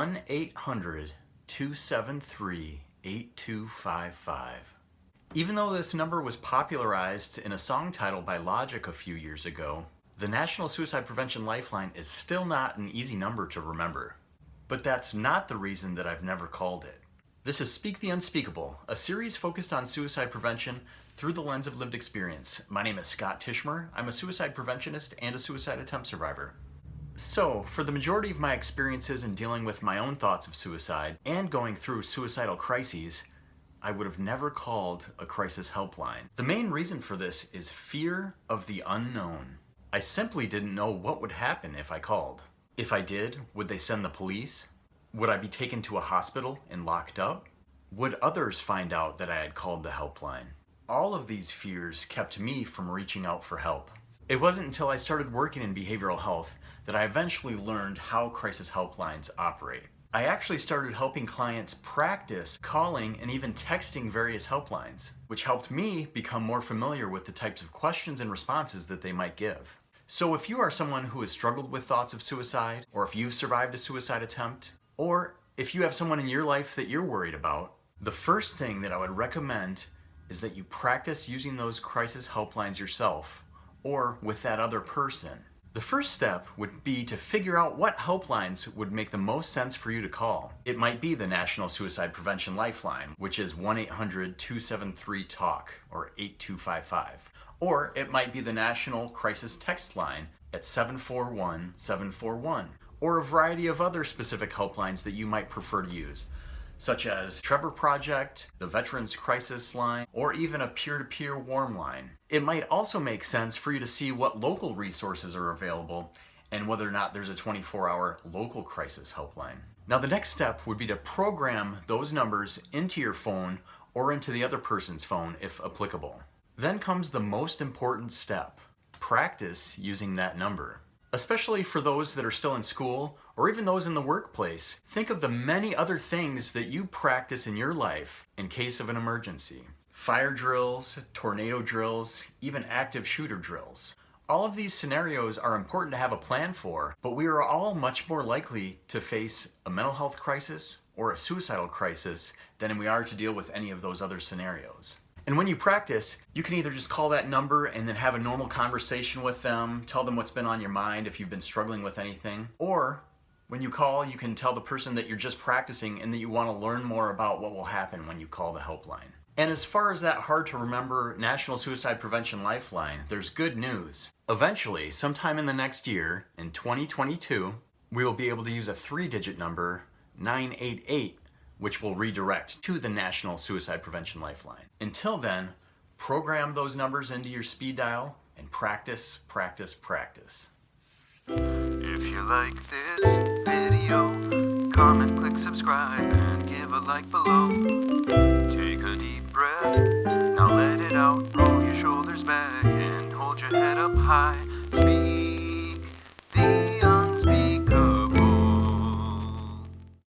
1-800-273-8255. Even though this number was popularized in a song title by Logic a few years ago, the National Suicide Prevention Lifeline is still not an easy number to remember. But that's not the reason that I've never called it. This is Speak the Unspeakable, a series focused on suicide prevention through the lens of lived experience. My name is Scott Teichmer. I'm a suicide preventionist and a suicide attempt survivor. So, for the majority of my experiences in dealing with my own thoughts of suicide and going through suicidal crises, I would have never called a crisis helpline. The main reason for this is fear of the unknown. I simply didn't know what would happen if I called. If I did, would they send the police? Would I be taken to a hospital and locked up? Would others find out that I had called the helpline? All of these fears kept me from reaching out for help. It wasn't until I started working in behavioral health that I eventually learned how crisis helplines operate. I actually started helping clients practice calling and even texting various helplines, which helped me become more familiar with the types of questions and responses that they might give. So if you are someone who has struggled with thoughts of suicide, or if you've survived a suicide attempt, or if you have someone in your life that you're worried about, the first thing that I would recommend is that you practice using those crisis helplines yourself, or with that other person. The first step would be to figure out what helplines would make the most sense for you to call. It might be the National Suicide Prevention Lifeline, which is 1-800-273-TALK or 8255. Or it might be the National Crisis Text Line at 741-741, or a variety of other specific helplines that you might prefer to use, such as Trevor Project, the Veterans Crisis Line, or even a peer-to-peer warm line. It might also make sense for you to see what local resources are available and whether or not there's a 24-hour local crisis helpline. Now the next step would be to program those numbers into your phone or into the other person's phone if applicable. Then comes the most important step: practice using that number. Especially for those that are still in school or even those in the workplace, think of the many other things that you practice in your life in case of an emergency. Fire drills, tornado drills, even active shooter drills. All of these scenarios are important to have a plan for, but we are all much more likely to face a mental health crisis or a suicidal crisis than we are to deal with any of those other scenarios. And when you practice, you can either just call that number and then have a normal conversation with them, tell them what's been on your mind if you've been struggling with anything, or when you call, you can tell the person that you're just practicing and that you want to learn more about what will happen when you call the helpline. And as far as that hard to remember National Suicide Prevention Lifeline, there's good news. Eventually, sometime in the next year, in 2022, we will be able to use a 3-digit number, 988, which will redirect to the National Suicide Prevention Lifeline. Until then, program those numbers into your speed dial and practice, practice, practice. If you like this video, comment, click subscribe, and give a like below. Take a deep breath, now let it out. Roll your shoulders back and hold your head up high.